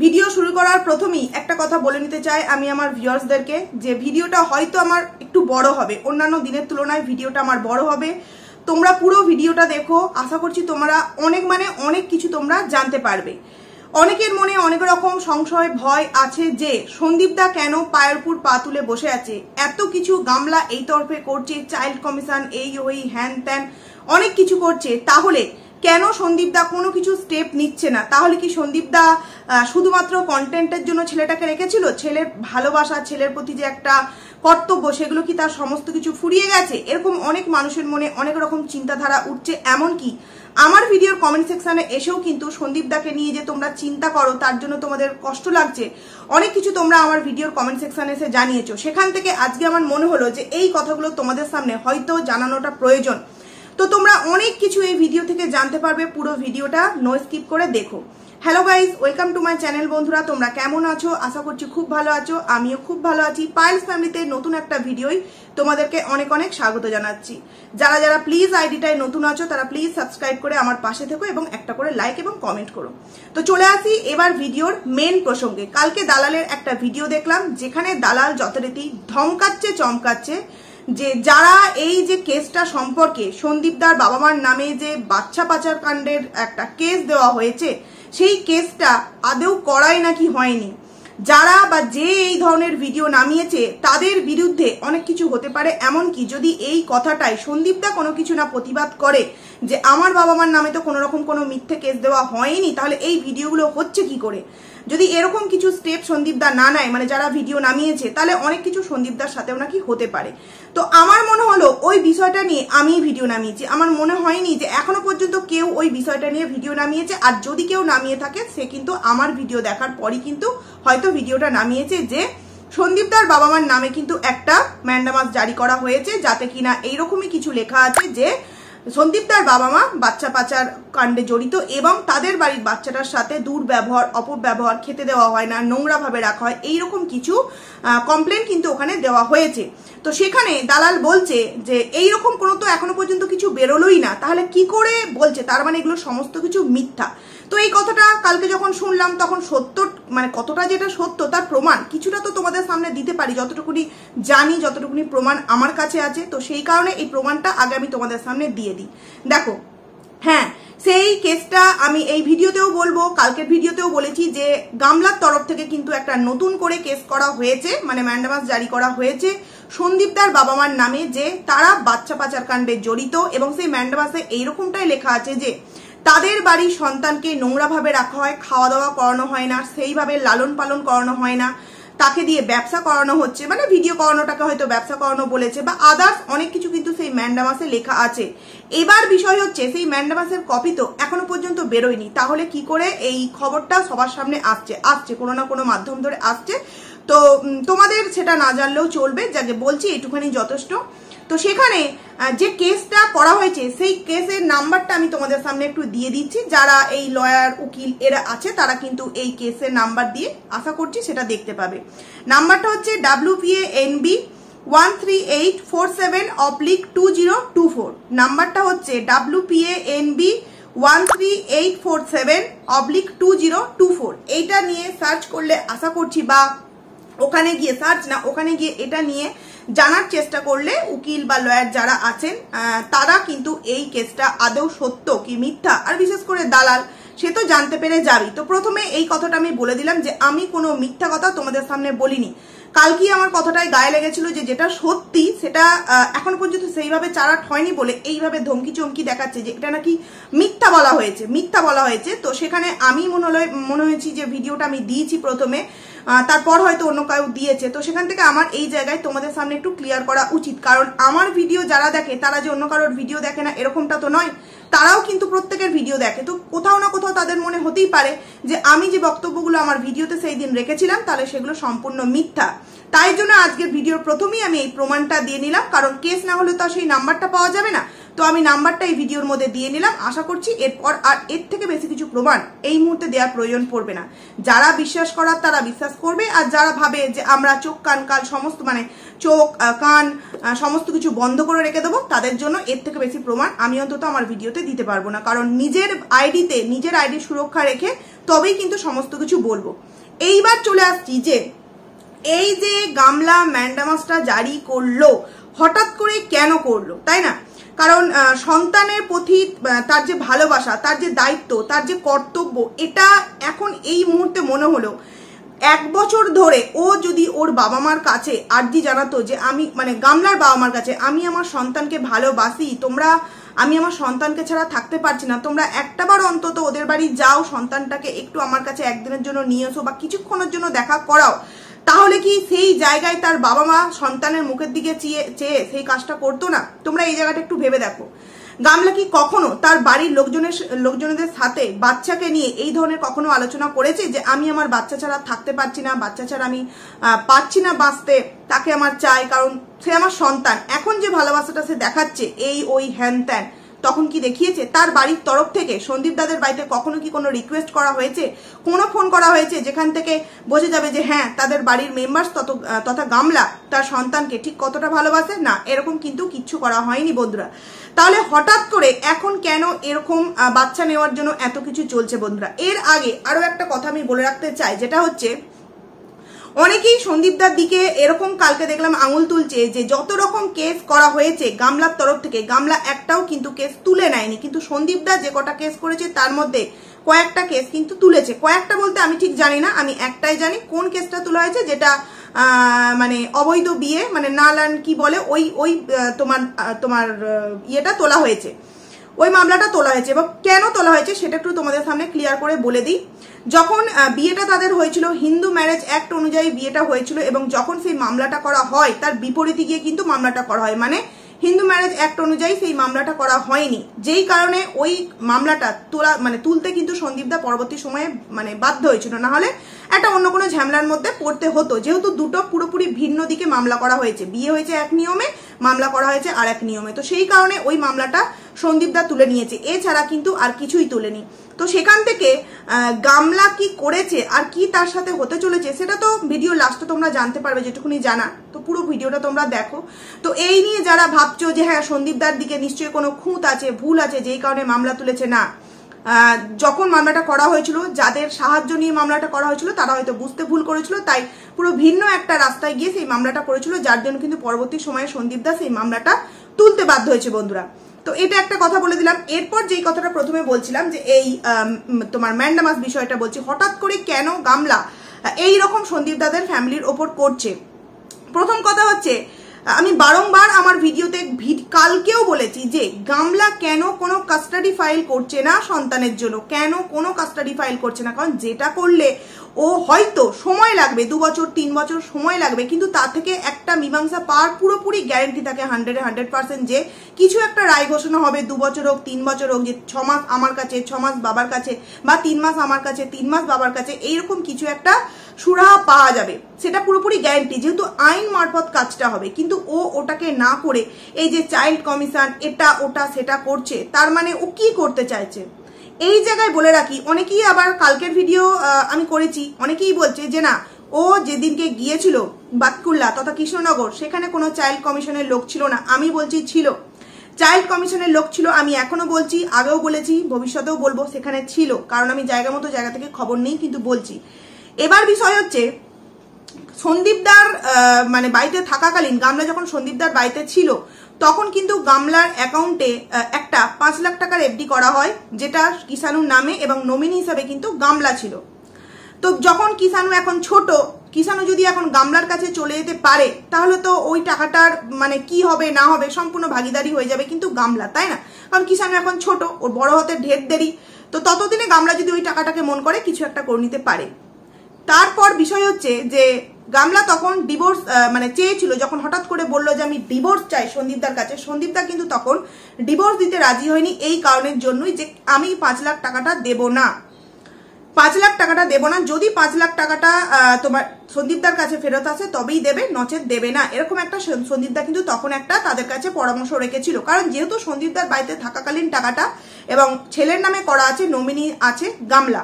Video শুরু করার প্রথমেই একটা কথা বলে নিতে চাই আমি আমার ভিউয়ার্সদেরকে যে ভিডিওটা হয়তো আমার একটু বড় হবে, অন্যান্য দিনের তুলনায় ভিডিওটা আমার বড় হবে। তোমরা পুরো ভিডিওটা দেখো, আশা করছি তোমরা অনেক কিছু তোমরা জানতে পারবে। অনেকের মনে অনেক রকম সংশয় ভয় আছে যে সন্দীপদা কেন পায়ের উপর পা তুলে বসে আছে, এত কিছু গামলা এই তরফে করছে, চাইল্ড কমিশন এই ওই হ্যান ত্যান অনেক কিছু করছে, তাহলে কেন সন্দীপদা কোনো কিছু স্টেপ নিচ্ছে না? তাহলে কি সন্দীপদা শুধুমাত্র কন্টেন্টের জন্য ছেলেটাকে রেখেছিল? ছেলের ভালোবাসা, ছেলের প্রতি যে একটা কর্তব্য, সেগুলো কি তার সমস্ত কিছু ফুরিয়ে গেছে? এরকম অনেক মানুষের মনে অনেক রকম চিন্তাধারা উঠছে। এমনকি আমার ভিডিওর কমেন্ট সেকশনে এসেও কিন্তু সন্দীপদাকে নিয়ে যে তোমরা চিন্তা করো, তার জন্য তোমাদের কষ্ট লাগছে, অনেক কিছু তোমরা আমার ভিডিওর কমেন্ট সেকশনে এসে জানিয়েছো। সেখান থেকে আজকে আমার মনে হলো যে এই কথাগুলো তোমাদের সামনে হয়তো জানানোটা প্রয়োজন। তো তোমরা অনেক কিছু এই ভিডিও থেকে জানতে পারবে, পুরো ভিডিওটা নো স্কিপ করে দেখো। Hello guys, welcome to my channel. বন্ধুরা, তোমরা কেমন আছো? আশা করছি খুব ভালো আছো, আমিও খুব ভালো আছি। পায়েলস ফ্যামিলিতে নতুন একটা ভিডিওই তোমাদেরকে অনেক স্বাগত জানাচ্ছি। যারা যারা প্লিজ আইডিটায় নতুন আছো তারা প্লিজ সাবস্ক্রাইব করে আমার পাশে থেকো এবং একটা করে লাইক এবং কমেন্ট করো। তো চলে আসি এবার ভিডিওর মেন প্রসঙ্গে। কালকে দালালের একটা ভিডিও দেখলাম যেখানে দালাল যথারীতি ধমকাচ্ছে চমকাচ্ছে যে যারা এই যে কেসটা সম্পর্কে সন্দীপদার বাবা মার নামে যে বাচ্চা পাচার কাণ্ডের একটা কেস দেওয়া হয়েছে, সেই কেসটা আদৌ করাই নাকি হয়নি। যারা বা যে এই ধরনের ভিডিও নামিয়েছে তাদের বিরুদ্ধে অনেক কিছু হতে পারে। এমনকি যদি এই কথাটাই সন্দীপদা কোনো কিছু না প্রতিবাদ করে যে আমার বাবা মার নামে তো কোনো রকম কোনো মিথ্যে কেস দেওয়া হয়নি, তাহলে এই ভিডিওগুলো হচ্ছে কি করে? যদি এরকম কিছু স্টেপ সন্দীপদা না নেয়, মানে যারা ভিডিও নামিয়েছে, তাহলে অনেক কিছু সন্দীপদার সাথেও নাকি হতে পারে। তো আমার মনে হলো ওই বিষয়টা নিয়ে আমি ভিডিও নামিয়েছি। আমার মনে হয়নি যে এখনো পর্যন্ত কেউ ওই বিষয়টা নিয়ে ভিডিও নামিয়েছে, আর যদি কেউ নামিয়ে থাকে সে কিন্তু আমার ভিডিও দেখার পরই কিন্তু হয়তো ভিডিওটা নামিয়েছে যে সন্দীপদার বাবা মার নামে কিন্তু একটা ম্যান্ডামাস জারি করা হয়েছে, যাতে কিনা এইরকমই কিছু লেখা আছে যে সন্দীপদার বাবা মা বাচ্চা পাচার কাণ্ডে জড়িত এবং তাদের বাড়ির বাচ্চাটার সাথে দুর্ব্যবহার, অপব্যবহার, খেতে দেওয়া হয় না, নোংরা ভাবে রাখা হয়, এইরকম কিছু কমপ্লেন কিন্তু ওখানে দেওয়া হয়েছে। তো সেখানে দালাল বলছে যে এইরকম কোনো তো এখনো পর্যন্ত কিছু বেরোলোই না, তাহলে কি করে বলছে? তার মানে এগুলো সমস্ত কিছু মিথ্যা। তো এই কথাটা কালকে যখন শুনলাম তখন সত্য, মানে কতটা যেটা সত্য তার প্রমাণ কিছুটা তো তোমাদের সামনে দিতে পারি, যতটুকুনি জানি, যতটুকুনি প্রমাণ আমার কাছে আছে। তো সেই কারণে এই প্রমাণটা আগে আমি তোমাদের সামনে দিয়ে দিই। দেখো, হ্যাঁ, সেই কেসটা আমি এই ভিডিওতেও বলবো, কালকের ভিডিওতেও বলেছি যে গামলার তরফ থেকে কিন্তু একটা নতুন করে কেস করা হয়েছে, মানে ম্যান্ডামাস জারি করা হয়েছে সন্দীপদার বাবা মার নামে যে তারা বাচ্চা পাচার কাণ্ডে জড়িত। এবং সেই ম্যান্ডামাসে এইরকমটাই লেখা আছে যে তাদের বাড়ির সন্তানকে নোংরাভাবে রাখা হয়, খাওয়া দাওয়া করানো হয় না, সেইভাবে লালন পালন করানো হয় না, তাকে দিয়ে ব্যবসা করানো হচ্ছে, মানে ভিডিও করানোটাকে হয়তো ব্যবসা করানো বলেছে বা আদার্স অনেক কিছু কিন্তু সেই ম্যান্ডামাসে লেখা আছে। এবার বিষয় হচ্ছে সেই ম্যান্ডামাসের কপি তো এখনো পর্যন্ত বেরোয়নি, তাহলে কি করে এই খবরটা সবার সামনে আসছে কোনো না কোনো মাধ্যম ধরে আসছে। তো তোমাদের সেটা না জানলেও চলবে, যাকে বলছি এইটুখানি যথেষ্ট। তো সেখানে যে কেসটা করা হয়েছে সেই কেসের নাম্বারটা আমি তোমাদের সামনে একটু দিয়ে দিচ্ছি। যারা এই লয়ার, উকিল এরা আছে তারা কিন্তু এই কেসের নাম্বার দিয়ে আশা করছি সেটা দেখতে পাবে। নাম্বারটা হচ্ছে WPANB 13847/2024। নাম্বারটা হচ্ছে WPANB 13847/2024। এইটা নিয়ে সার্চ করলে আশা করছি, বা ওখানে গিয়ে সার্চ না, ওখানে গিয়ে এটা নিয়ে জানার চেষ্টা করলে উকিল বা লয়ার যারা আছেন তারা কিন্তু এই কেসটা আদৌ সত্য কি মিথ্যা, আর বিশেষ করে দালাল, সে তো জানতে পেরে যাবি। তো প্রথমে এই কথাটা আমি বলে দিলাম যে আমি কোনো মিথ্যা কথা তোমাদের সামনে বলিনি। কালকে আমার কথাটাই গায়ে লেগেছিল যে যেটা সত্যি সেটা এখনো পর্যন্ত সেইভাবে চারাট হয়নি বলে এইভাবে ধমকি চমকি দেখাচ্ছে যে এটা নাকি মিথ্যা বলা হয়েছে। তো সেখানে আমি মনে হয়েছি যে ভিডিওটা আমি দিয়েছি প্রথমে, তারপর হয়তো অন্য কেউ দিয়েছে। তো সেখান থেকে আমার এই জায়গায় তোমাদের সামনে একটু ক্লিয়ার করা উচিত, কারণ আমার ভিডিও যারা দেখে তারা যে অন্য কারোর ভিডিও দেখে না এরকমটা তো নয়, তারাও কিন্তু প্রত্যেকের ভিডিও দেখে। তো কোথাও না কোথাও তাদের মনে হতেই পারে যে আমি যে বক্তব্যগুলো আমার ভিডিওতে সেই দিন রেখেছিলাম তাহলে সেগুলো সম্পূর্ণ মিথ্যা। তাই জন্য আজকের ভিডিওর প্রথমেই আমি এই প্রমাণটা দিয়ে নিলাম, কারণ কেস না হলে তো সেই নাম্বারটা পাওয়া যাবে না। তো আমি নাম্বারটা এই ভিডিওর মধ্যে দিয়ে নিলাম। আশা করছি এরপর আর এর থেকে বেশি কিছু প্রমাণ এই মুহূর্তে দেওয়ার প্রয়োজন পড়বে না। যারা বিশ্বাস করার তারা বিশ্বাস করবে, আর যারা ভাবে যে আমরা চোখ কান সমস্ত মানে চোখ কান সমস্ত কিছু বন্ধ করে রেখে দেবো, তাদের জন্য এর থেকে বেশি প্রমাণ আমি অন্তত আমার ভিডিওতে দিতে পারবো না। কারণ নিজের আইডির সুরক্ষা রেখে তবেই কিন্তু সমস্ত কিছু বলবো। এইবার চলে আসছি যে এই যে গামলা ম্যান্ডামাসটা জারি করলো হঠাৎ করে কেন করলো, তাই না? কারণ সন্তানের প্রতি তার যে ভালোবাসা, তার যে দায়িত্ব, তার যে কর্তব্য, এটা এখন এই মুহূর্তে মনে হলো 1 বছর ধরে ও যদি ওর বাবা মার কাছে আর্জি জানাতো যে আমি মানে গামলার বাবা মার কাছে, আমি আমার সন্তানকে ভালোবাসি, আমি আমার সন্তানকে ছাড়া থাকতে পারছি না, তোমরা একটাবার অন্তত ওদের বাড়ি যাও, সন্তানটাকে একটু আমার কাছে একদিনের জন্য নিয়ে এসো বা কিছুক্ষণের জন্য দেখা করাও, তাহলে কি সেই জায়গায় তার বাবা মা সন্তানের মুখের দিকে চেয়ে সেই কাজটা করতো না? তোমরা এই জায়গাটা একটু ভেবে দেখো। গামলা কি কখনো তার বাড়ির লোকজনদের সাথে বাচ্চাকে নিয়ে এই ধরনের কখনো আলোচনা করেছে যে আমি আমার বাচ্চা ছাড়া থাকতে পারছি না, বাচ্চা ছাড়া আমি পারছি না বাঁচতে, তাকে আমার চাই, কারণ সে আমার সন্তান। এখন যে ভালোবাসাটা সে দেখাচ্ছে এই ওই হ্যান ত্যান, তখন কি দেখিয়েছে? তার বাড়ির তরফ থেকে সন্দীপ দাদের বাড়িতে কখনো কি কোনো রিকোয়েস্ট করা হয়েছে, কোনো ফোন করা হয়েছে যেখান থেকে বোঝা যাবে যে হ্যাঁ তাদের বাড়ির মেম্বার্স তথা গামলা তার সন্তানকে ঠিক কতটা ভালোবাসে? না, এরকম কিন্তু কিচ্ছু করা হয়নি বন্ধুরা। তাহলে হঠাৎ করে এখন কেন এরকম বাচ্চা নেওয়ার জন্য এত কিছু চলছে বন্ধুরা? এর আগে আরো একটা কথা আমি বলে রাখতে চাই, যেটা হচ্ছে অনেকেই সন্দীপদার দিকে এরকম কালকে দেখলাম আঙুল তুলছে যে যত রকম কেস করা হয়েছে গামলার তরফ থেকে, গামলা একটাও কিন্তু কেস তুলে নেয়নি, কিন্তু সন্দীপদা যে কটা কেস করেছে তার মধ্যে কয়েকটা কেস কিন্তু তুলেছে। কয়েকটা বলতে আমি ঠিক জানি না, আমি একটাই জানি কোন কেসটা তোলা হয়েছে, যেটা মানে অবৈধ বিয়ে মানে নালান কি বলে ওই তোমার ইয়েটা তোলা হয়েছে, ওই মামলাটা তোলা হয়েছে। এবং কেন তোলা হয়েছে সেটা একটু তোমাদের সামনে ক্লিয়ার করে বলে দিই। যখন বিয়েটা তাদের হয়েছিল হিন্দু ম্যারেজ অ্যাক্ট অনুযায়ী বিয়েটা হয়েছিল, এবং যখন সেই মামলাটা করা হয় তার বিপরীতে গিয়ে কিন্তু মামলাটা করা হয়, মানে হিন্দু ম্যারেজ অ্যাক্ট অনুযায়ী সেই মামলাটা করা হয়নি, যেই কারণে ওই মামলাটা তুলতে কিন্তু সন্দীপদা পরবর্তী সময়ে মানে বাধ্য হয়েছিল, না হলে একটা অন্য কোনো ঝামেলার মধ্যে পড়তে হতো, যেহেতু দুটো পুরোপুরি ভিন্ন দিকে মামলা করা হয়েছে, বিয়ে হয়েছে এক নিয়মে, মামলা করা হয়েছে আর এক নিয়মে, তো সেই কারণে ওই মামলাটা সন্দীপদা তুলে নিয়েছে, এছাড়া কিন্তু আর কিছুই তুলেনি। তো সেখান থেকে গামলা কি করেছে আর কি তার সাথে হতে চলেছে সেটা তো ভিডিও লাস্টে তোমরা জানতে পারবে, যেটুকুনি জানা, তো পুরো ভিডিওটা তোমরা দেখো। তো এই নিয়ে যারা ভাবছো যে হ্যাঁ সন্দীপদার দিকে নিশ্চয়ই কোনো খুঁত আছে, ভুল আছে, যেই কারণে মামলা তুলেছে, না, যখন মামলাটা করা হয়েছিল যাদের সাহায্য নিয়ে মামলাটা করা হয়েছিল তারা হয়তো বুঝতে ভুল করেছিল, তাই পুরো ভিন্ন একটা রাস্তায় গিয়ে সেই মামলাটা করেছিল, যার জন্য কিন্তু পরবর্তী সময়ে সন্দীপদা সেই মামলাটা তুলতে বাধ্য হয়েছে বন্ধুরা। তো এটা একটা কথা বলে দিলাম। এরপর যেই কথাটা প্রথমে বলছিলাম যে এই তোমার ম্যান্ডামাস বিষয়টা বলছি, হঠাৎ করে কেন গামলা এই রকম সন্দীপদাদের ফ্যামিলির ওপর করছে। প্রথম কথা হচ্ছে, আমি বারংবার আমার ভিডিওতে কালকেও বলেছি যে গামলা কেন কোনো কাস্টাডি ফাইল করছে না সন্তানের জন্য, কেন কোনো কাস্টাডি ফাইল করছে না, কারণ যেটা করলে ও হয়তো সময় লাগবে, 2 বছর 3 বছর সময় লাগবে, কিন্তু তা থেকে একটা মীমাংসা পাওয়ার পুরোপুরি গ্যারেন্টি থাকে 100% যে কিছু একটা রায় ঘোষণা হবে, 2 বছর হোক 3 বছর হোক, যে 6 মাস আমার কাছে 6 মাস বাবার কাছে, বা 3 মাস আমার কাছে 3 মাস বাবার কাছে, এইরকম কিছু একটা সুরাহা পাওয়া যাবে, সেটা পুরোপুরি গ্যারেন্টি, যেহেতু আইন মারফত কাজটা হবে। কিন্তু ও ওটাকে না করে এই যে চাইল্ড কমিশন এটা ওটা সেটা করছে, তার মানে ও কি করতে চাইছে? এই জায়গায় বলে রাখি, অনেকেই আবার কালকের ভিডিও আমি করেছি, অনেকেই বলছে যে না, ও যেদিনকে গিয়েছিল বাতকুল্লা তথা কৃষ্ণনগর, সেখানে কোনো চাইল্ড কমিশনের লোক ছিল না। আমি বলছি ছিল, চাইল্ড কমিশনের লোক ছিল, আমি এখনো বলছি, আগেও বলেছি, ভবিষ্যতেও বলবো, সেখানে ছিল, কারণ আমি জায়গা মতো জায়গা থেকে খবর নেই, কিন্তু বলছি। এবার বিষয় হচ্ছে সন্দীপদার মানে বাড়িতে থাকাকালীন, গামলা যখন সন্দীপদার বাড়িতে ছিল তখন কিন্তু গামলার অ্যাকাউন্টে একটা 5 লাখ টাকার এফডি করা হয়, যেটা কিষানুর নামে, এবং নমিনি হিসাবে কিন্তু গামলা ছিল। তো যখন কিষানু এখন ছোট, কিষানু যদি এখন গামলার কাছে চলে যেতে পারে, তাহলে তো ওই টাকাটার মানে কি হবে না হবে সম্পূর্ণ ভাগিদারি হয়ে যাবে কিন্তু গামলা, তাই না? কারণ কিষানু এখন ছোট, ওর বড় হতে ঢের দেরি, তো ততদিনে গামলা যদি ওই টাকাটাকে মন করে কিছু একটা করে নিতে পারে। তারপর বিষয় হচ্ছে যে গামলা তখন ডিভোর্স মানে চেয়েছিল, যখন হঠাৎ করে বললো যে আমি ডিভোর্স চাই সন্দীপদার কাছে, সন্দীপদা কিন্তু তখন ডিভোর্স দিতে রাজি হয়নি, এই কারণের জন্যই যে আমি 5 লাখ টাকাটা দেব না। 5 লাখ টাকাটা দেবো না, যদি 5 লাখ টাকাটা তোমার সন্দীপদার কাছে ফেরত আসে তবেই দেবে, নচেত দেবে না। এরকম একটা সন্দীপদা কিন্তু তখন একটা তাদের কাছে পরামর্শ রেখেছিল, কারণ যেহেতু সন্দীপদার বাড়িতে থাকাকালীন টাকাটা এবং ছেলের নামে করা আছে, নমিনি আছে গামলা,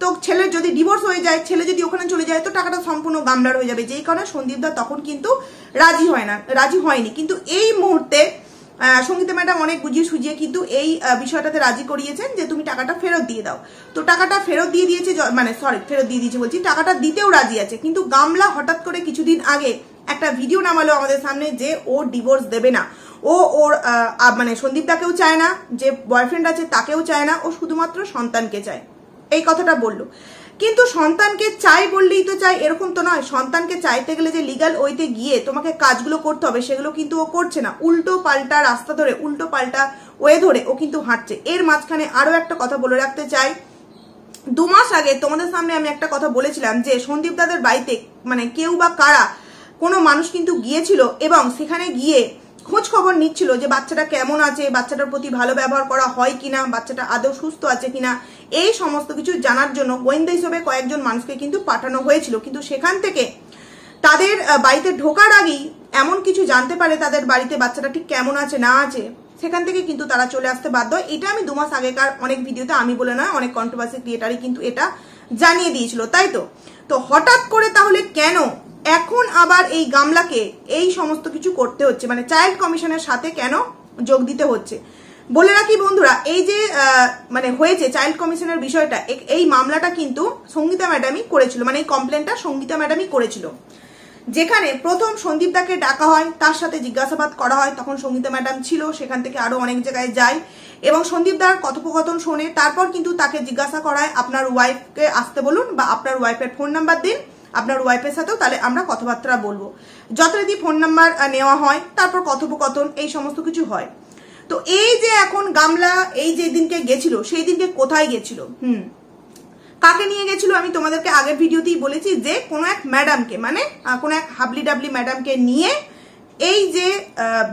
তো ছেলের যদি ডিভোর্স হয়ে যায়, ছেলে যদি ওখানে চলে যায়, তো টাকাটা সম্পূর্ণ গামলার হয়ে যাবে, যেই কারণে সন্দীপদা তখন কিন্তু রাজি হয়নি। কিন্তু এই মুহূর্তে সঙ্গীতা ম্যাডাম অনেক বুঝিয়ে সুঝিয়ে কিন্তু এই বিষয়টাতে রাজি করিয়েছেন যে তুমি টাকাটা ফেরত দিয়ে দাও। তো টাকাটা ফেরত দিয়ে দিয়েছে, মানে ফেরত দিয়ে দিয়েছে বলছি, টাকাটা দিতেও রাজি আছে। কিন্তু গামলা হঠাৎ করে কিছুদিন আগে একটা ভিডিও নামালো আমাদের সামনে যে ও ডিভোর্স দেবে না, ওর মানে সন্দীপদাকেও চায় না, যে বয়ফ্রেন্ড আছে তাকেও চায় না, ও শুধুমাত্র সন্তানকে চায়, এই কথাটা বললো। কিন্তু সন্তানকে চাই বললেই তো চাই এরকম তো নয়, সন্তানকে চাইতে গেলে যে লিগাল ওয়েতে গিয়ে তোমাকে কাজগুলো করতে হবে সেগুলো কিন্তু ও করছে না, উল্টো পাল্টা রাস্তা ধরে, উল্টো পাল্টা ওয়ে ধরে ও কিন্তু হাঁটছে। এর মাঝখানে আরো একটা কথা বলে রাখতে চাই, 2 মাস আগে তোমাদের সামনে আমি একটা কথা বলেছিলাম যে সন্দীপ দাদের বাড়িতে মানে কেউ বা কারা কোনো মানুষ কিন্তু গিয়েছিল এবং সেখানে গিয়ে খোঁজ খবর নিচ্ছিল যে বাচ্চাটা কেমন আছে, বাচ্চাটার প্রতি ভালো ব্যবহার করা হয় কিনা, বাচ্চাটা আদৌ সুস্থ আছে কিনা, এই সমস্ত কিছু জানার জন্য গোয়েন্দা হিসেবে কয়েকজন মানুষকে কিন্তু পাঠানো হয়েছিল। কিন্তু সেখান থেকে তাদের বাড়িতে ঢোকার আগেই এমন কিছু জানতে পারে তাদের বাড়িতে বাচ্চাটা ঠিক কেমন আছে না আছে, সেখান থেকে কিন্তু তারা চলে আসতে বাধ্য হয়। এটা আমি 2 মাস আগেকার অনেক ভিডিওতে, আমি বলে নয়, অনেক কন্ট্রোভার্সি ক্রিয়েটারই কিন্তু এটা জানিয়ে দিয়েছিল, তাই তো। তো হঠাৎ করে তাহলে কেন এখন আবার এই গামলাকে এই সমস্ত কিছু করতে হচ্ছে, মানে চাইল্ড কমিশনের সাথে কেন যোগ দিতে হচ্ছে? বলে রাখি বন্ধুরা, এই যে মানে হয়েছে চাইল্ড কমিশনের বিষয়টা, এই মামলাটা কিন্তু সঙ্গীতা ম্যাডামই করেছিল, মানে এই কমপ্লেনটা সঙ্গীতা ম্যাডামই করেছিল। যেখানে প্রথম সন্দীপদাকে ডাকা হয়, তার সাথে জিজ্ঞাসাবাদ করা হয়, তখন সঙ্গীতা ম্যাডাম ছিল, সেখান থেকে আরো অনেক জায়গায় যায় এবং সন্দীপদার কথোপকথন শোনে। তারপর কিন্তু তাকে জিজ্ঞাসা করায় আপনার ওয়াইফকে আসতে বলুন বা আপনার ওয়াইফের ফোন নাম্বার দিন, আপনার ওয়াইফের সাথেও তাহলে আমরা কথাবার্তা বলবো। যথারীতি ফোন নাম্বার নেওয়া হয়, তারপর কথোপকথন এই সমস্ত কিছু হয়। তো এই যে এখন গামলা এই যে দিনকে গেছিল, সেই দিনকে কোথায় গেছিল, কাকে নিয়ে গেছিল? আমি তোমাদেরকে আগের ভিডিওতেই বলেছি যে কোনো এক ম্যাডামকে, মানে কোনো এক হাবলি ডাবলি ম্যাডামকে নিয়ে এই যে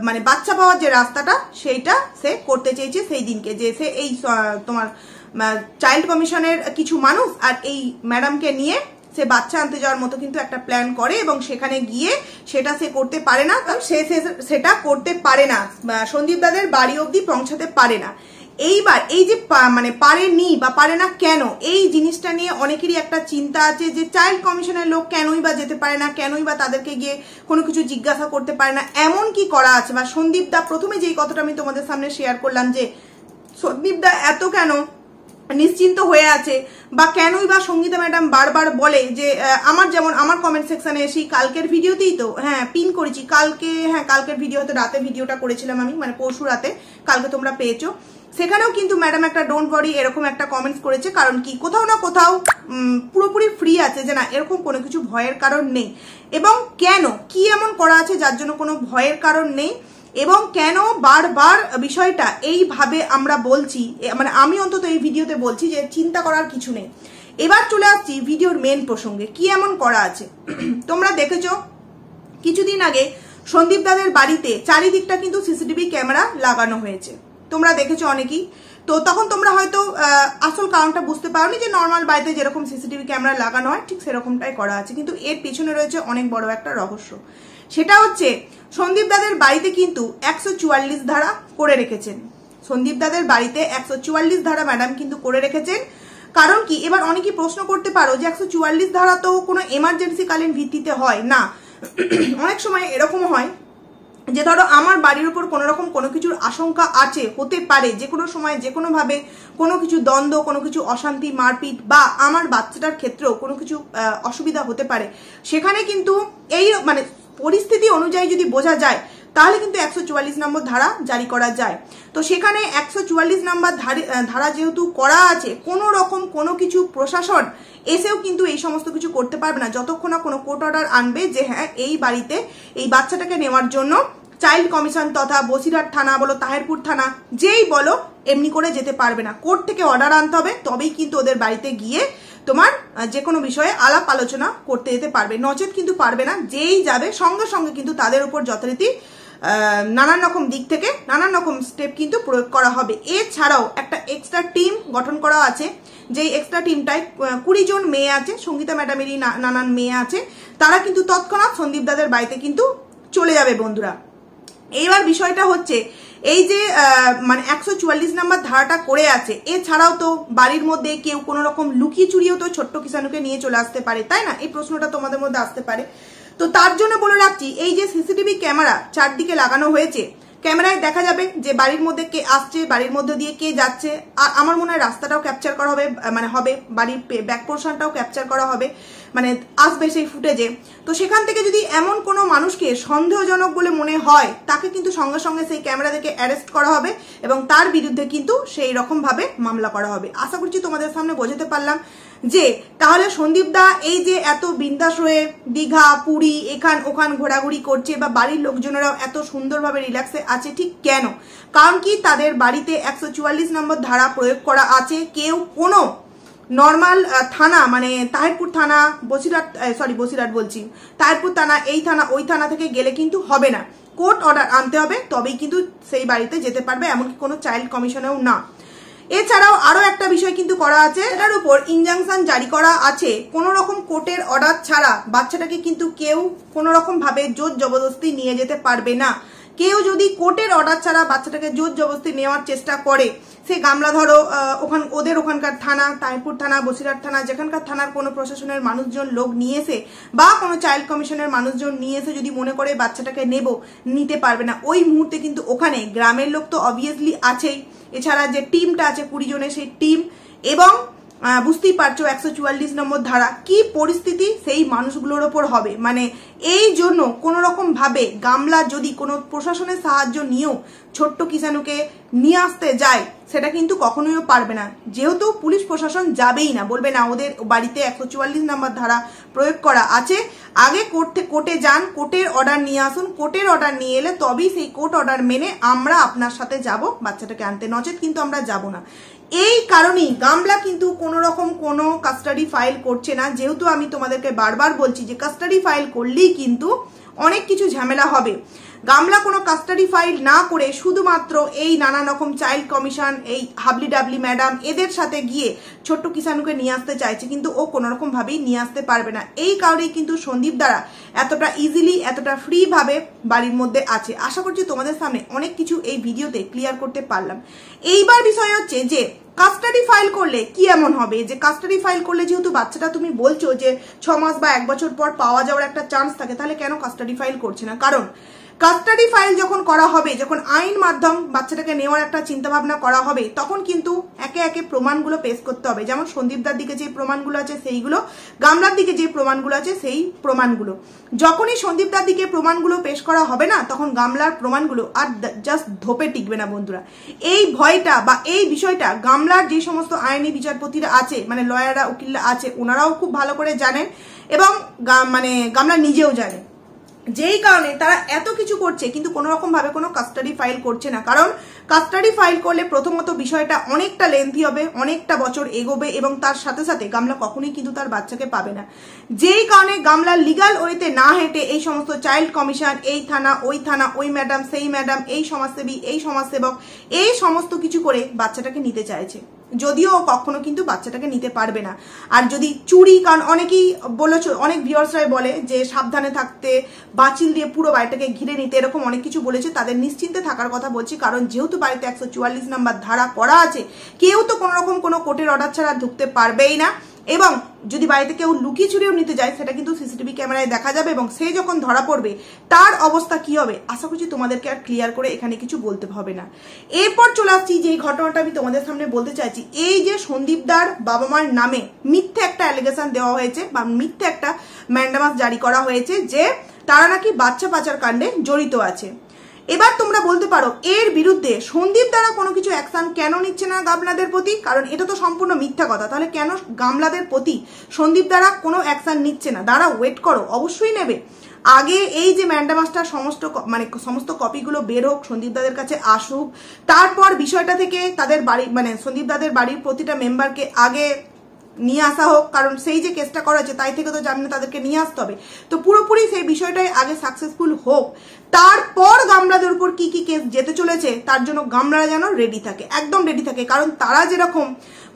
মানে বাচ্চা পাওয়ার যে রাস্তাটা সেইটা সে করতে চেয়েছে সেই দিনকে, যে সে এই তোমার চাইল্ড কমিশনের কিছু মানুষ আর এই ম্যাডামকে নিয়ে সে বাচ্চা আনতে যাওয়ার মতো কিন্তু একটা প্ল্যান করে এবং সেখানে গিয়ে সেটা সে করতে পারে না, সেটা করতে পারে না, সন্দীপ দাদের বাড়ি অবধি পৌঁছাতে পারে না। এইবার এই যে মানে পারেনি বা পারে না কেন, এই জিনিসটা নিয়ে অনেকেরই একটা চিন্তা আছে যে চাইল্ড কমিশনের লোক কেনই বা যেতে পারে না, কেনই বা তাদেরকে গিয়ে কোনো কিছু জিজ্ঞাসা করতে পারে না, এমন কি করা আছে? বা সন্দীপ দা, প্রথমে যেই কথাটা আমি তোমাদের সামনে শেয়ার করলাম যে সন্দীপ দা এত কেন নিশ্চিন্ত হয়ে আছে, বা কেনই বা সঙ্গীতা ম্যাডাম বারবার বলে যে আমার যেমন আমার কমেন্ট সেকশনে এসে কালকের ভিডিওতেই তো পিন করেছি, কালকের ভিডিওতে রাতে ভিডিওটা করেছিলাম আমি, মানে পরশু রাতে, কালকে তোমরা পেয়েছো, সেখানেও কিন্তু ম্যাডাম একটা ডোন্ট ওয়ারি এরকম একটা কমেন্টস করেছে। কারণ কি, কোথাও না কোথাও পুরোপুরি ফ্রি আছে যে না এরকম কোনো কিছু ভয়ের কারণ নেই, এবং কেন কি এমন করা আছে যার জন্য কোনো ভয়ের কারণ নেই, এবং কেন বারবার বিষয়টা এইভাবে আমরা বলছি, মানে আমি অন্তত এই ভিডিওতে বলছি যে চিন্তা করার কিছু নেই। এবার চলে আসছি ভিডিওর মেন প্রসঙ্গে, কি এমন করা আছে। তোমরা দেখেছো কিছুদিন আগে সন্দীপ দাদের বাড়িতে চারিদিকটা কিন্তু সিসিটিভি ক্যামেরা লাগানো হয়েছে, তোমরা দেখেছো অনেকেই। তো তখন তোমরা হয়তো আসল কারণটা বুঝতে পারোনি যে নর্মাল বাড়িতে যেরকম সিসিটিভি ক্যামেরা লাগানো হয় ঠিক সেরকমটাই করা আছে, কিন্তু এর পিছনে রয়েছে অনেক বড় একটা রহস্য। সেটা হচ্ছে সন্দীপ দাদের বাড়িতে কিন্তু 144 ধারা করে রেখেছেন, সন্দীপ দাদের বাড়িতে 144 ধারা ম্যাডাম কিন্তু করে রেখেছেন। কারণ কি, এবার অনেকেই প্রশ্ন করতে পারো যে 144 ধারা তো কোনো এমার্জেন্সি কালীন ভিত্তিতে হয় না, অনেক সময় এরকম হয় যে ধরো আমার বাড়ির উপর কোনো রকম কোনো কিছুর আশঙ্কা আছে, হতে পারে যে কোনো সময় যে কোনো ভাবে কোনো কিছু দ্বন্দ্ব, কোনো কিছু অশান্তি, মারপিট, বা আমার বাচ্চাটার ক্ষেত্রেও কোনো কিছু অসুবিধা হতে পারে, সেখানে কিন্তু এই মানে পরিস্থিতি অনুযায়ী যদি বোঝা যায় তাহলে কিন্তু 144 নম্বর ধারা জারি করা যায়। তো সেখানে 144 নম্বর ধারা যেহেতু করা আছে, কোনো রকম কোনো কিছু প্রশাসন এসেও কিন্তু এই সমস্ত কিছু করতে পারবে না যতক্ষণ না কোনো কোর্ট অর্ডার আনবে যে হ্যাঁ এই বাড়িতে এই বাচ্চাটাকে নেওয়ার জন্য চাইল্ড কমিশন তথা বসিরহাট থানা বলো, তাহেরপুর থানা, যেই বলো এমনি করে যেতে পারবে না, কোর্ট থেকে অর্ডার আনতে হবে, তবেই কিন্তু ওদের বাড়িতে গিয়ে তোমার যে কোনো বিষয়ে আলাপ আলোচনা করতে যেতে পারবে, নচেত কিন্তু পারবে না। যেই যাবে সঙ্গে সঙ্গে কিন্তু তাদের উপর যথারীতি নানান রকম দিক থেকে নানান রকম স্টেপ কিন্তু প্রয়োগ করা হবে। এছাড়াও একটা এক্সট্রা টিম গঠন করা আছে যেই এক্সট্রা টিমটায় 20 জন মেয়ে আছে, সঙ্গীতা ম্যাডামেরই নানান মেয়ে আছে, তারা কিন্তু তৎক্ষণাৎ সন্দীপ দাদের বাড়িতে কিন্তু চলে যাবে বন্ধুরা। এইবার বিষয়টা হচ্ছে এই যে মানে 144 নম্বর ধারাটা করে আছে, এছাড়াও তো বাড়ির মধ্যে কেউ কোনো রকম লুকিয়ে চুরিয়েও তো ছোট্ট কিষাণুকে নিয়ে চলে আসতে পারে, তাই না? এই প্রশ্নটা তোমাদের মধ্যে আসতে পারে। তো তার জন্য বলে রাখছি, এই যে সিসিটিভি ক্যামেরা চারদিকে লাগানো হয়েছে, ক্যামেরায় দেখা যাবে যে বাড়ির মধ্যে কে আসছে, বাড়ির মধ্যে দিয়ে কে যাচ্ছে। আর আমার মনে হয় রাস্তাটাও ক্যাপচার করা হবে, মানে হবে বাড়ির ব্যাক পোর্শনটাও ক্যাপচার করা হবে, মানে আসবে সেই ফুটেজে। তো সেখান থেকে যদি এমন কোনো মানুষকে সন্দেহজনক বলে মনে হয়, তাকে কিন্তু সঙ্গে সঙ্গে সেই ক্যামেরা থেকে অ্যারেস্ট করা হবে এবং তার বিরুদ্ধে কিন্তু সেই রকম ভাবে মামলা করা হবে। আশা করছি তোমাদের সামনে বোঝাতে পারলাম যে তাহলে সন্দীপ দা এই যে এত বিন্দাস হয়ে দীঘা, পুরী, এখান ওখান ঘোরাঘুরি করছে বা বাড়ির লোকজনেরাও এত সুন্দরভাবে রিল্যাক্সে আছে, ঠিক কেন? কারণ কি তাদের বাড়িতে 144 নম্বর ধারা প্রয়োগ করা আছে। কেউ কোনো নর্মাল থানা, মানে তাহিরপুর থানা, বসিরহাট বলছি, তাহিরপুর থানা, এই থানা ওই থানা থেকে গেলে কিন্তু হবে না, কোর্ট অর্ডার আনতে হবে, তবেই কিন্তু সেই বাড়িতে যেতে পারবে, এমনকি কোনো চাইল্ড কমিশনেও না। এছাড়াও আরো একটা বিষয় কিন্তু করা আছে, এটার উপর ইনজাংশন জারি করা আছে। কোনো রকম কোর্টের অর্ডার ছাড়া বাচ্চাটাকে কিন্তু কেউ কোনো রকম ভাবে জোর জবরদস্তি নিয়ে যেতে পারবে না। কেউ যদি কোর্টের অর্ডার ছাড়া বাচ্চাটাকে জোর জবরদস্তি নেওয়ার চেষ্টা করে, সে গামলা ধরো ওদের ওখানকার থানা, তাহিরপুর থানা, বসিরহাট থানা, যেখানকার থানার কোনো প্রশাসনের মানুষজন লোক নিয়ে এসে বা কোনো চাইল্ড কমিশনের মানুষজন নিয়ে এসে যদি মনে করে বাচ্চাটাকে নিতে পারবে না, ওই মুহূর্তে কিন্তু ওখানে গ্রামের লোক তো অবভিয়াসলি আছেই, এছাড়া যে টিমটা আছে 20 জনের সেই টিম, এবং বুঝতেই পারছো 144 নম্বর ধারা কি পরিস্থিতি সেই মানুষগুলোর ওপর হবে। মানে এই জন্য কোনো রকম ভাবে গামলা যদি কোনো প্রশাসনের সাহায্য নিয়েও ছোট্ট কিষাণুকে নিয়ে আসতে যায়, সেটা কিন্তু কখনোই পারবে না, যেহেতু পুলিশ প্রশাসন যাবেই না, বলবে না ওদের বাড়িতে 144 নম্বর ধারা প্রয়োগ করা আছে, আগে কোর্টে যান, কোর্টের অর্ডার নিয়ে আসুন, কোর্টের অর্ডার নিয়ে এলে তবেই সেই কোর্ট অর্ডার মেনে আমরা আপনার সাথে যাব বাচ্চাটাকে আনতে, নচেত কিন্তু আমরা যাব না। এই কারণেই গামলা কিন্তু কোনো রকম কোনো কাস্টাডি ফাইল করছে না, যেহেতু আমি তোমাদেরকে বারবার বলছি যে কাস্টাডি ফাইল করলেই কিন্তু অনেক কিছু ঝামেলা হবে। গামলা কোনো কাস্টাডি ফাইল না করে শুধুমাত্র এই নানা রকম চাইল্ড কমিশন, এই হাবলি ডাবলি ম্যাডাম এদের সাথে গিয়ে ছোট্ট কিষাণুকে নিয়ে আসতে চাইছে, কিন্তু ও কোনো রকম ভাবেই নিয়ে আসতে পারবে না। এই কারণেই কিন্তু সন্দীপ দ্বারা এতটা ইজিলি, এতটা ফ্রি ভাবে বাড়ির মধ্যে আছে। আশা করছি তোমাদের সামনে অনেক কিছু এই ভিডিওতে ক্লিয়ার করতে পারলাম। এইবার বিষয় হচ্ছে যে কাস্টাডি ফাইল করলে কি এমন হবে, যে কাস্টাডি ফাইল করলে যেহেতু বাচ্চাটা তুমি বলছো যে 6 মাস বা 1 বছর পর পাওয়া যাওয়ার একটা চান্স থাকে, তাহলে কেন কাস্টাডি ফাইল করছে না? কারণ কাস্টাডি ফাইল যখন করা হবে, যখন আইন মাধ্যম বাচ্চাটাকে নেওয়ার একটা চিন্তা ভাবনা করা হবে, তখন কিন্তু একে একে প্রমাণগুলো পেশ করতে হবে। যেমন সন্দীপদার দিকে যে প্রমাণগুলো আছে সেইগুলো, গামলার দিকে যে প্রমাণগুলো আছে সেই প্রমাণগুলো। যখনই সন্দীপদার দিকে প্রমাণগুলো পেশ করা হবে না, তখন গামলার প্রমাণগুলো আর জাস্ট ধোপে টিকবে না বন্ধুরা। এই ভয়টা বা এই বিষয়টা গামলার যে সমস্ত আইনি বিচারপতিরা আছে, মানে লয়াররা, উকিলরা আছে, ওনারাও খুব ভালো করে জানেন এবং মানে গামলা নিজেও জানে। যেই কারণে তারা এত কিছু করছে কিন্তু কোনো রকম ভাবে কোনো কাস্টাডি ফাইল করছে না। কারণ কাস্টাডি ফাইল করলে প্রথমত বিষয়টা অনেকটা লেন্থি হবে, অনেকটা বছর এগোবে এবং তার সাথে সাথে গামলা কখনোই কিন্তু তার বাচ্চাকে পাবে না। যেই কারণে গামলা লিগাল ওয়েতে না হেঁটে এই সমস্ত চাইল্ড কমিশন, এই থানা, ওই ম্যাডাম, সেই ম্যাডাম, এই সমাজসেবী, এই সমাজসেবক, এই সমস্ত কিছু করে বাচ্চাটাকে নিতে চাইছে, যদিও কখনো কিন্তু বাচ্চাটাকে নিতে পারবে না। আর যদি চুরি, কারণ অনেকেই বলেছো, অনেক ভিউয়ার্সরাই বলে যে সাবধানে থাকতে, বাচিল দিয়ে পুরো বাড়িটাকে ঘিরে নিতে, এরকম অনেক কিছু বলেছে, তাদের নিশ্চিন্তে থাকার কথা বলছি। কারণ যেহেতু বাড়িতে 144 নম্বর ধারা করা আছে, কেউ তো কোনো রকম কোনো কোর্টের অর্ডার ছাড়া ঢুকতে পারবেই না, এবং যদি বাড়িতে কেউ লুকিয়ে চুরিয়েও নিতে যায় সেটা কিন্তু সিসিটিভি ক্যামেরায় দেখা যাবে, এবং সে যখন ধরা পড়বে তার অবস্থা কি হবে আশা করছি তোমাদেরকে আর ক্লিয়ার করে এখানে কিছু বলতে হবে না। এরপর চলে আসছি যে ঘটনাটা আমি তোমাদের সামনে বলতে চাইছি। এই যে সন্দীপদার বাবা মার নামে মিথ্যে একটা অ্যালিগেশন দেওয়া হয়েছে বা মিথ্যে একটা ম্যান্ডামাস জারি করা হয়েছে যে তারা নাকি বাচ্চা পাচার কাণ্ডে জড়িত আছে। এবার তোমরা বলতে পারো এর বিরুদ্ধে সন্দীপ দ্বারা কোনো কিছু অ্যাকশন কেন নিচ্ছে না গামলাদের প্রতি? কারণ এটা তো সম্পূর্ণ মিথ্যা কথা। তাহলে কেন গামলাদের প্রতি সন্দীপ দ্বারা কোনো অ্যাকশন নিচ্ছে না? দাঁড়া, ওয়েট করো, অবশ্যই নেবে। আগে এই যে ম্যান্ডামাসটার সমস্ত কপিগুলো বের হোক, সন্দীপ দাদের কাছে আসুক, তারপর বিষয়টা থেকে তাদের বাড়ি, মানে সন্দীপ দাদের বাড়ির প্রতিটা মেম্বারকে আগে নিয়ে আসা হোক, কারণ সেই যে কেসটা করা হয়েছে তাই থেকে তো জানলে তাদেরকে নিয়ে আসতে হবে। তো পুরোপুরি সেই বিষয়টাই আগে সাকসেসফুল হোক, তারপর গামলাদের উপর কি কি কেস যেতে চলেছে তার জন্য গামলারা যেন রেডি থাকে, একদম রেডি থাকে। কারণ তারা যেরকম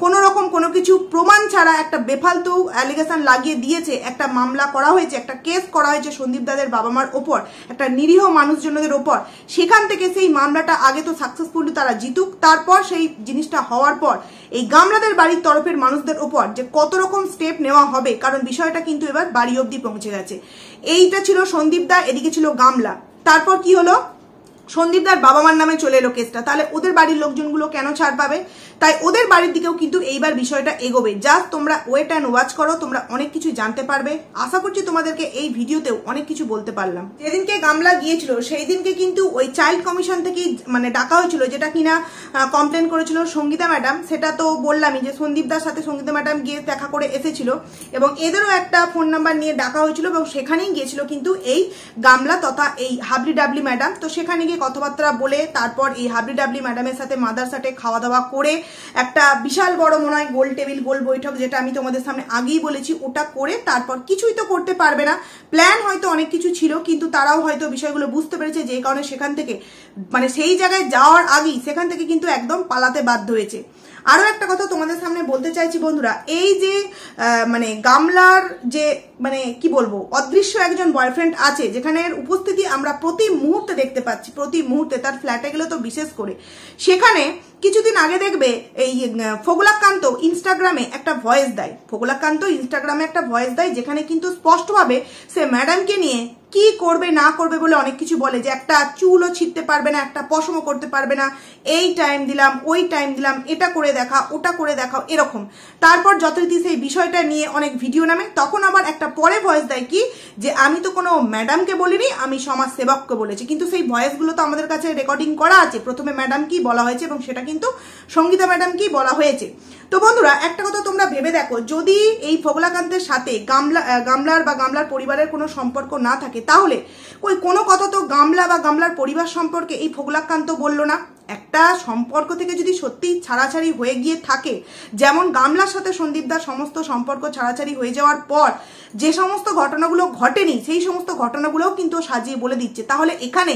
কোনো রকম কোনো কিছু প্রমাণ ছাড়া একটা বেফালতু অ্যালিগেশন লাগিয়ে দিয়েছে, একটা মামলা করা হয়েছে, একটা কেস করা হয়েছে সন্দীপ দাদের বাবা মার ওপর, একটা নিরীহ মানুষজনদের ওপর। সেখান থেকে সেই মামলাটা আগে তো সাকসেসফুলি তারা জিতুক, তারপর সেই জিনিসটা হওয়ার পর এই গামলাদের বাড়ির তরফের মানুষদের ওপর যে কত রকম স্টেপ নেওয়া হবে, কারণ বিষয়টা কিন্তু এবার বাড়ি অবধি পৌঁছে গেছে। এইটা ছিল সন্দীপ দা, এদিকে ছিল গামলা। তারপর কি হলো, সন্দীপ দার বাবা মার নামে চলে এলো কেসটা। তাহলে ওদের বাড়ির লোকজনগুলো কেন ছাড় পাবে? তাই ওদের বাড়ির দিকেও কিন্তু এইবার বিষয়টা এগোবে। জাস্ট তোমরা ওয়েট অ্যান্ড ওয়াচ করো, তোমরা অনেক কিছু জানতে পারবে। আশা করছি তোমাদেরকে এই ভিডিওতেও অনেক কিছু বলতে পারলাম। যেদিনকে গামলা গিয়েছিল সেই দিনকে কিন্তু ওই চাইল্ড কমিশন থেকে মানে ডাকা হয়েছিল, যেটা কিনা কমপ্লেন করেছিল সঙ্গীতা ম্যাডাম। সেটা তো বললামই যে সন্দীপ দার সাথে সঙ্গীতা ম্যাডাম গিয়ে দেখা করে এসেছিল এবং এদেরও একটা ফোন নাম্বার নিয়ে ডাকা হয়েছিল এবং সেখানেই গিয়েছিল কিন্তু এই গামলা তথা এই হাবলি ডাবলি ম্যাডাম। তো সেখানে গিয়ে কথাবার্তা বলে তারপর এই হাবলি ডাবলি ম্যাডামের সাথে মাদার সাথে খাওয়া দাওয়া করে একটা বিশাল বড় মনে হয় গোল টেবিল গোল বৈঠক, যেটা আমি তোমাদের সামনে আগেই বলেছি, ওটা করে তারপর কিছুই তো করতে পারবে না। প্ল্যান হয়তো অনেক কিছু ছিল, কিন্তু তারাও হয়তো বিষয়গুলো বুঝতে পেরেছে, যে কারণে সেখান থেকে মানে সেই জায়গায় যাওয়ার আগেই সেখান থেকে কিন্তু একদম পালাতে বাধ্য হয়েছে। আরো একটা কথা তোমাদের সামনে বলতে চাইছি বন্ধুরা, এই যে মানে গামলার যে মানে কি বলবো অদৃশ্য একজন বয়ফ্রেন্ড আছে, যেখানে উপস্থিতি আমরা প্রতি মুহূর্তে দেখতে পাচ্ছি, প্রতি মুহূর্তে তার ফ্ল্যাটে গেলে তো বিশেষ করে। সেখানে কিছুদিন আগে দেখবে এই ফোগলাকান্ত ইনস্টাগ্রামে একটা ভয়েস দেয়, ফোগলাকান্ত ইনস্টাগ্রামে একটা ভয়েস দেয়, যেখানে কিন্তু স্পষ্টভাবে সে ম্যাডামকে নিয়ে কি করবে না করবে বলে অনেক কিছু বলে, যে একটা চুলও ছিটতে পারবে না, একটা পশমও করতে পারবে না, এই টাইম দিলাম ওই টাইম দিলাম, এটা করে দেখা ওটা করে দেখাও এরকম। তারপর যথারীতি সেই বিষয়টা নিয়ে অনেক ভিডিও নামে, তখন আবার একটা পরে ভয়েস দেয় কি যে আমি তো কোনো ম্যাডামকে বলিনি, আমি সমাজ সেবককে বলেছি। কিন্তু সেই ভয়েসগুলো তো আমাদের কাছে রেকর্ডিং করা আছে, প্রথমে ম্যাডাম কি বলা হয়েছে এবং সেটা কিন্তু সঙ্গীতা ম্যাডাম কি বলা হয়েছে। তো বন্ধুরা একটা কথা তোমরা ভেবে দেখো, যদি এই ফোগলাকান্তের সাথে গামলার বা গামলার পরিবারের কোনো সম্পর্ক না থাকে, তাহলে ওই কোনো কথা তো গামলা বা গামলার পরিবার সম্পর্কে এই ফোগলাকান্ত বললো না। একটা সম্পর্ক থেকে যদি সত্যি ছাড়াছাড়ি হয়ে গিয়ে থাকে, যেমন গামলার সাথে সন্দীপদার সমস্ত সম্পর্ক ছাড়াছাড়ি হয়ে যাওয়ার পর যে সমস্ত ঘটনাগুলো ঘটেনি, সেই সমস্ত ঘটনাগুলোও কিন্তু সাজিয়ে বলে দিচ্ছে। তাহলে এখানে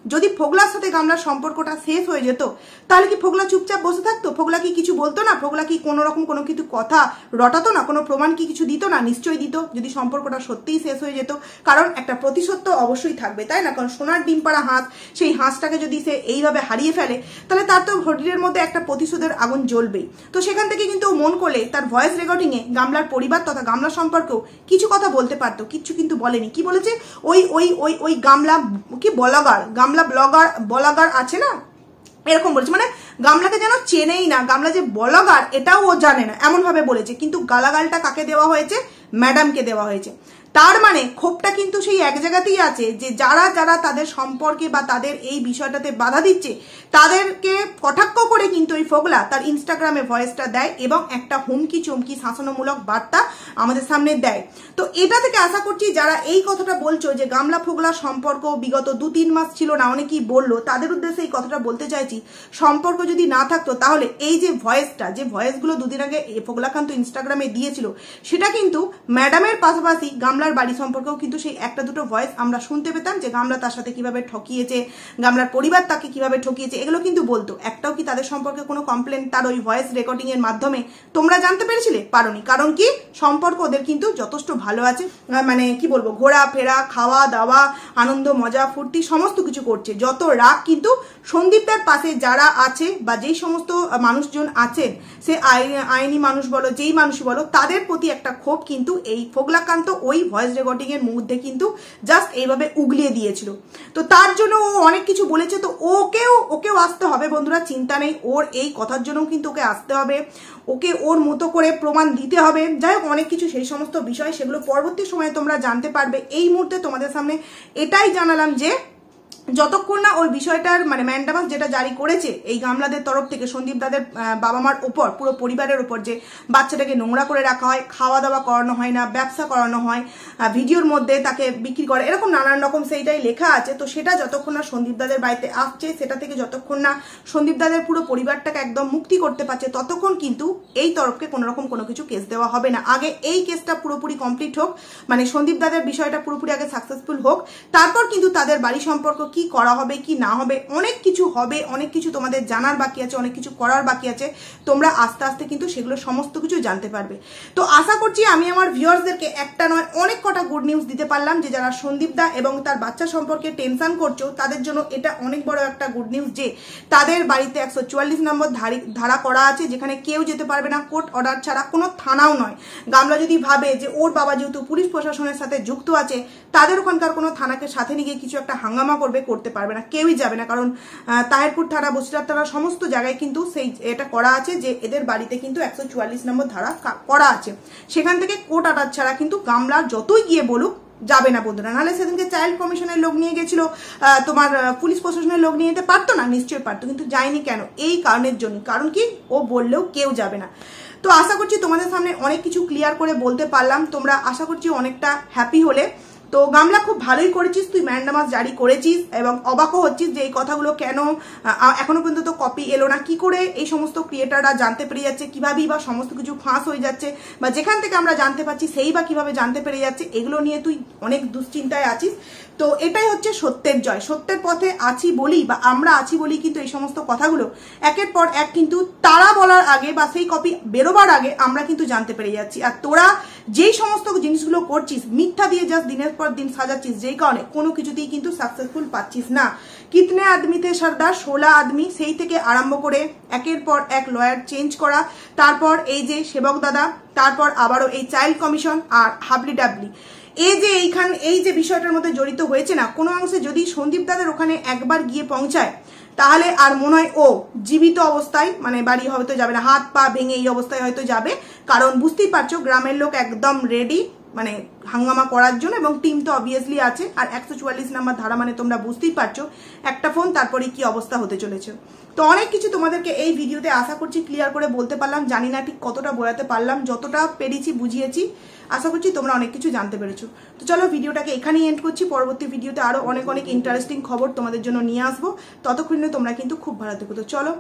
যদি ফোগলার সাথে গামলার সম্পর্কটা শেষ হয়ে যেত, তাহলে কি ফোগলা চুপচাপ বসে থাকতো? ফোগলা কি কিছু বলতো না? ফোগলা কি কোনো রকম কোনো কিছু কথা রটাতো না? কোনো প্রমাণ কি কিছু দিত না? নিশ্চয়ই দিত, যদি সম্পর্কটা সত্যিই শেষ হয়ে যেত। কারণ একটা প্রতিশোধ তো অবশ্যই থাকবে, তাই না? কারণ সোনার ডিম পাড়া হাঁস, সেই হাঁসটাকে যদি সে এইভাবে হারিয়ে ফেলে, তাহলে তার তো শরীরের মধ্যে একটা প্রতিশোধের আগুন জ্বলবেই। তো সেখান থেকে কিন্তু মন করলে তার ভয়েস রেকর্ডিংয়ে গামলার পরিবার তথা গামলার সম্পর্কেও কিছু কথা বলতে পারতো, কিচ্ছু কিন্তু বলেনি। কি বলেছে? ওই ওই ওই ওই গামলা কি ব্লগার, গামলা ব্লগার আছে না, এরকম বলেছে, মানে গামলাকে যেন চেনেই না, গামলা যে ব্লগার এটাও ও জানে না, এমন ভাবে বলেছে। কিন্তু গালাগালটা কাকে দেওয়া হয়েছে? ম্যাডামকে দেওয়া হয়েছে। তার মানে ক্ষোভটা কিন্তু সেই এক জায়গাতেই আছে, যে যারা যারা তাদের সম্পর্কে বা তাদের এই বিষয়টাতে বাধা দিচ্ছে, তাদেরকে কটাক্ষ করে কিন্তু ওই ফোগলা তার ইনস্টাগ্রামে ভয়েসটা দেয় এবং একটা হুমকি চমকি শাসনমূলক বার্তা আমাদের সামনে দেয়। তো এটা থেকে আশা করছি যারা এই কথাটা বলছো যে গামলা ফোগলা সম্পর্ক বিগত 2-3 মাস ছিল না, অনেকেই বললো, তাদের উদ্দেশ্যে এই কথাটা বলতে চাইছি, সম্পর্ক যদি না থাকতো তাহলে এই যে ভয়েসটা, যে ভয়েসগুলো দুদিন আগে ফোগলাকান্ত ইনস্টাগ্রামে দিয়েছিল, সেটা কিন্তু ম্যাডামের পাশাপাশি গামলার বাড়ি সম্পর্কেও কিন্তু সেই একটা দুটো ভয়েস আমরা শুনতে পেতাম, যে গামলা তার সাথে কিভাবে ঠকিয়েছে, গামলার পরিবার তাকে কিভাবে ঠকিয়েছে, এগুলো কিন্তু বলতো। একটাও কি তাদের সম্পর্কে কোনো কমপ্লেন তার ওই ভয়েস রেকর্ডিং এর মাধ্যমে তোমরা জানতে পেরেছিলে? পারোনি। কারণ কি সম্পর্ক ওদের কিন্তু যথেষ্ট ভালো আছে, মানে কি বলবো, ঘোরাফেরা, খাওয়া দাওয়া, আনন্দ মজা ফুর্তি সমস্ত কিছু করছে। যত রাগ কিন্তু সন্দীপদার পাশে যারা আছে বা যেই সমস্ত মানুষজন আছেন, সে আইনি মানুষ বলো, যেই মানুষই বলো, তাদের প্রতি একটা ক্ষোভ কিন্তু এই ফোগলাকান্ত ওই ভয়েস রেকর্ডিং এর মধ্যে কিন্তু জাস্ট এইভাবে উগলিয়ে দিয়েছিল। তো তার জন্য ও অনেক কিছু বলেছে, তো ওকেও আসতে হবে বন্ধুরা, চিন্তা নেই, ওর এই কথার জন্য কিন্তু ওকে আসতে হবে, ওকে ওর মতো করে প্রমাণ দিতে হবে। যাই হোক অনেক কিছু সেই সমস্ত বিষয়, সেগুলো পরবর্তী সময়ে তোমরা জানতে পারবে। এই মুহূর্তে তোমাদের সামনে এটাই জানালাম যে যতক্ষণ না ওই বিষয়টার মানে ম্যান্ডামাস যেটা জারি করেছে এই গামলাদের তরফ থেকে সন্দীপ দাদের বাবা মার ওপর, পুরো পরিবারের ওপর, যে বাচ্চাটাকে নোংরা করে রাখা হয়, খাওয়া দাওয়া করানো হয় না, ব্যবসা করানো হয়, ভিডিওর মধ্যে তাকে বিক্রি করে, এরকম নানান রকম সেইটাই লেখা আছে। তো সেটা যতক্ষণ না সন্দীপ দাদের বাড়িতে আসছে, সেটা থেকে যতক্ষণ না সন্দীপ দাদের পুরো পরিবারটাকে একদম মুক্তি করতে পারছে, ততক্ষণ কিন্তু এই তরফকে কোনো রকম কোনো কিছু কেস দেওয়া হবে না। আগে এই কেসটা পুরোপুরি কমপ্লিট হোক, মানে সন্দীপ দাদের বিষয়টা পুরোপুরি আগে সাকসেসফুল হোক, তারপর কিন্তু তাদের বাড়ি সম্পর্ক কি করা হবে কি না হবে, অনেক কিছু হবে, অনেক কিছু তোমাদের জানার বাকি আছে, অনেক কিছু করার বাকি আছে। তোমরা আস্তে আস্তে কিন্তু সেগুলো সমস্ত কিছু জানতে পারবে। তো আশা করছি আমি আমার ভিউয়ার্সদেরকে একটা নয় অনেক কটা গুড নিউজ দিতে পারলাম, যে যারা সন্দীপ দা এবং তার বাচ্চা সম্পর্কে টেনশন করছো তাদের জন্য এটা অনেক বড় একটা গুড নিউজ, যে তাদের বাড়িতে 144 নম্বর ধারা করা আছে, যেখানে কেউ যেতে পারবে না কোর্ট অর্ডার ছাড়া, কোনো থানাও নয়। গামলা যদি ভাবে যে ওর বাবা যেহেতু পুলিশ প্রশাসনের সাথে যুক্ত আছে, তাদের ওখানকার কোনো থানাকে সাথে নিয়ে কিছু একটা হাঙ্গামা করতে পারবে না, কেউই যাবে না। কারণ তাহেরপুর থানা, বসিরহাট থানা, সমস্ত জায়গায় কিন্তু সেই এটা করা আছে যে এদের বাড়িতে কিন্তু 144 নম্বর ধারা করা আছে। সেখান থেকে কোর্ট অর্ডার ছাড়া কিন্তু গামলা যতই গিয়ে বলুক যাবে না বন্ধুরা। নাহলে সেদিনকে চাইল্ড কমিশনের লোক নিয়ে গেছিল, তোমার পুলিশ প্রশাসনের লোক নিয়ে যেতে পারতো না? নিশ্চয়ই পারতো, কিন্তু যায়নি কেন? এই কারণের জন্য। কারণ কি, ও বললেও কেউ যাবে না। তো আশা করছি তোমাদের সামনে অনেক কিছু ক্লিয়ার করে বলতে পারলাম, তোমরা আশা করছি অনেকটা হ্যাপি হলে। তো গামলা খুব ভালোই করেছিস, তুই ম্যান্ডামাস জারি করেছিস এবং অবাকও হচ্ছিস যে এই কথাগুলো কেন এখনো পর্যন্ত কপি এলো না, কি করে এই সমস্ত ক্রিয়েটাররা জানতে পেরে যাচ্ছে, কিভাবেই বা সমস্ত কিছু ফাঁস হয়ে যাচ্ছে, বা যেখান থেকে আমরা জানতে পারছি সেই বা কিভাবে জানতে পেরে যাচ্ছে, এগুলো নিয়ে তুই অনেক দুশ্চিন্তায় আছিস। তো এটাই হচ্ছে সত্যের জয়। সত্যের পথে আছি বলি বা আমরা আছি বলি কিন্তু এই সমস্ত কথাগুলো একের পর এক কিন্তু তারা বলার আগে বা সেই কপি বেরোবার আগে আমরা কিন্তু জানতে পেরে যাচ্ছি। আর তোরা যেই সমস্ত জিনিসগুলো করছিস, মিথ্যা দিয়ে জাস্ট দিনের পর দিন সাজাচ্ছিস, যেই কারণে কোনো কিছুতেই কিন্তু সাকসেসফুল পাচ্ছিস না। কিতনে আদমি থে সর্দার, 16 আদমি, সেই থেকে আরম্ভ করে একের পর এক লয়ার চেঞ্জ করা, তারপর এই যে সেবক দাদা, তারপর আবারও এই চাইল্ড কমিশন আর হাবলি ডাবলি, এই যে বিষয়টার মধ্যে জড়িত হয়েছে না, কোনো অংশে যদি সন্দীপ দাদের ওখানে একবার গিয়ে পৌঁছায় তাহলে আর মনে হয় ও জীবিত অবস্থায়, মানে বাড়ি হয়তো যাবে না, হাত পা ভেঙে এই অবস্থায় হয়তো যাবে। কারণ বুঝতেই পারছো গ্রামের লোক একদম রেডি মানে হাঙ্গামা করার জন্য, এবং টিম তো অবভিয়াসলি আছে। আর 144 নাম্বার ধারা মানে তোমরা বুঝতেই পারছো একটা ফোন, তারপরে কি অবস্থা হতে চলেছে। তো অনেক কিছু তোমাদেরকে এই ভিডিওতে আশা করছি ক্লিয়ার করে বলতে পারলাম। জানি না ঠিক কতটা বোঝাতে পারলাম, যতটা পেরেছি বুঝিয়েছি। আশা করছি তোমরা অনেক কিছু জানতে পেরেছো। তো চলো ভিডিওটাকে এখানেই এন্ড করছি। পরবর্তী ভিডিওতে আরো অনেক ইন্টারেস্টিং খবর তোমাদের জন্য নিয়ে আসবো। ততক্ষণে তোমরা কিন্তু খুব ভালো থেকো। তো চলো